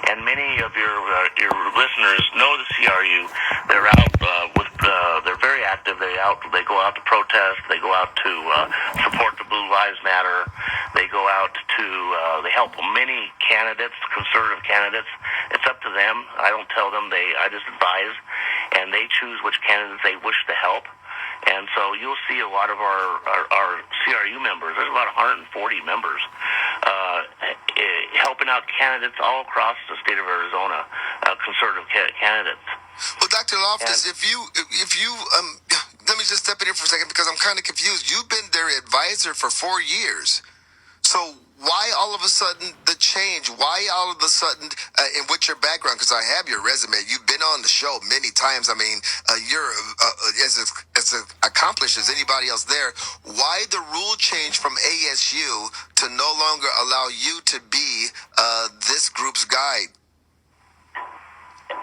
and many of your listeners know the CRU. They're out they're very active. They go out to protest. They go out to support the Blue Lives Matter. They go out to they help many candidates, conservative candidates. It's up to them. I don't tell them. I just advise, and they choose which candidates they wish to help. And so you'll see a lot of our CRU members. There's about 140 members helping out candidates all across the state of Arizona, conservative candidates. Well, Dr. Loftus, if you let me just step in here for a second because I'm kind of confused. You've been their advisor for 4 years. So why all of a sudden the change? Why all of a sudden, and what's your background? Because I have your resume. You've been on the show many times. I mean, you're as accomplished as anybody else there. Why the rule change from ASU to no longer allow you to be this group's guide?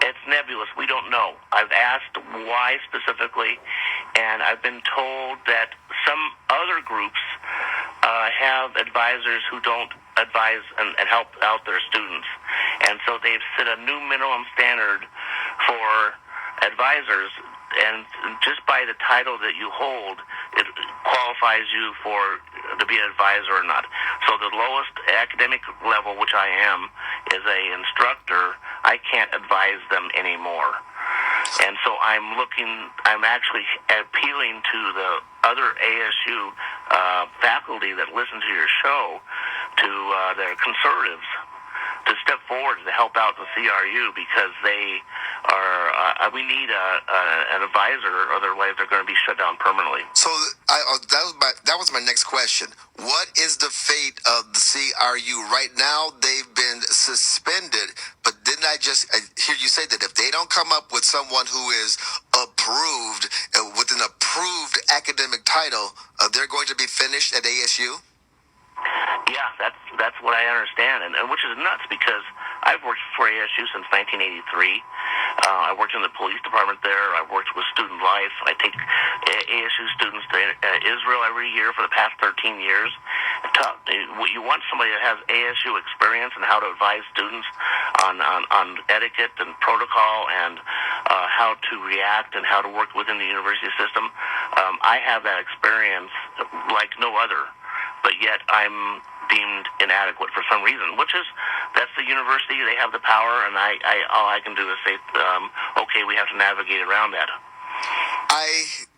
It's nebulous. We don't know. I've asked why specifically, and I've been told that some other groups have advisors who don't advise and help out their students. And so they've set a new minimum standard for advisors, and just by the title that you hold, it qualifies you to be an advisor or not. So the lowest academic level, which I am, is a instructor. I can't advise them anymore. And so I'm actually appealing to the other ASU faculty that listen to your show, to their conservatives, to step forward to help out the CRU, because they are, we need an advisor, otherwise they're going to be shut down permanently. So that was my next question. What is the fate of the CRU? Right now, they've been suspended, but didn't I just hear you say that if they don't come up with someone who is approved, with an approved academic title, they're going to be finished at ASU? Yeah, that's what I understand, and which is nuts because I've worked for ASU since 1983. I worked in the police department there. I've worked with Student Life. I take ASU students to Israel every year for the past 13 years. You want somebody that has ASU experience and how to advise students on etiquette and protocol and how to react and how to work within the university system. I have that experience like no other. But yet I'm deemed inadequate for some reason, that's the university. They have the power, and all I can do is say, okay, we have to navigate around that. I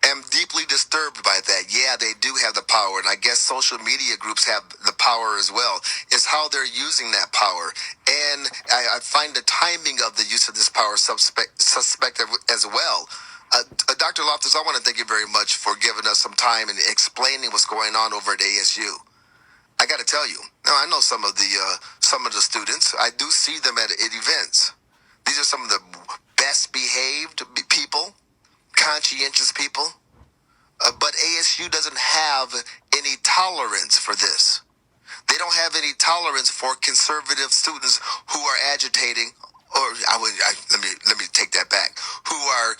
am deeply disturbed by that. Yeah, they do have the power, and I guess social media groups have the power as well. It's how they're using that power. And I find the timing of the use of this power suspect as well. Dr. Loftus, I want to thank you very much for giving us some time and explaining what's going on over at ASU. I got to tell you, now I know some of the students. I do see them at events. These are some of the best behaved people, conscientious people. But ASU doesn't have any tolerance for this. They don't have any tolerance for conservative students who are agitating. Or let me take that back. Who are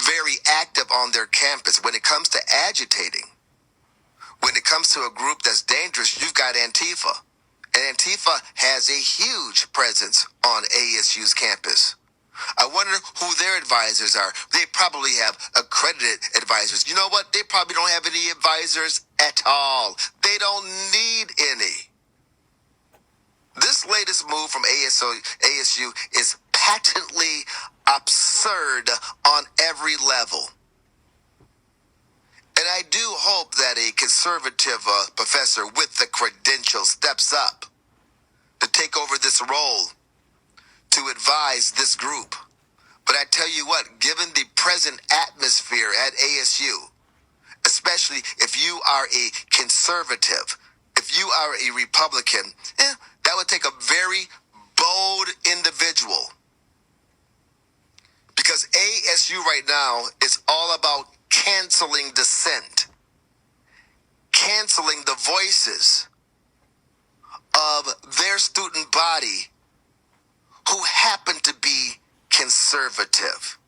very active on their campus. When it comes to agitating, when it comes to a group that's dangerous, you've got Antifa, and Antifa has a huge presence on ASU's campus. I wonder who their advisors are. They probably have accredited advisors. You know what? They probably don't have any advisors at all. They don't need any. This latest move from ASU is patently absurd on every level. And I do hope that a conservative professor with the credentials steps up to take over this role to advise this group. But I tell you what, given the present atmosphere at ASU, especially if you are a conservative, if you are a Republican, that would take a very bold individual. Because ASU right now is all about canceling dissent, canceling the voices of their student body who happen to be conservative.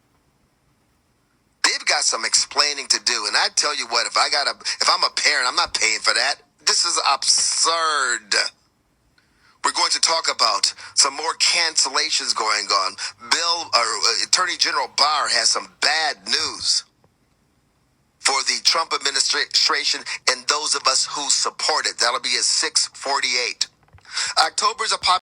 They've got some explaining to do, and I tell you what, if I'm a parent, I'm not paying for that. This is absurd. We're going to talk about some more cancellations going on. Attorney General Barr has some bad news for the Trump administration and those of us who support it. That'll be at 6:48. October is a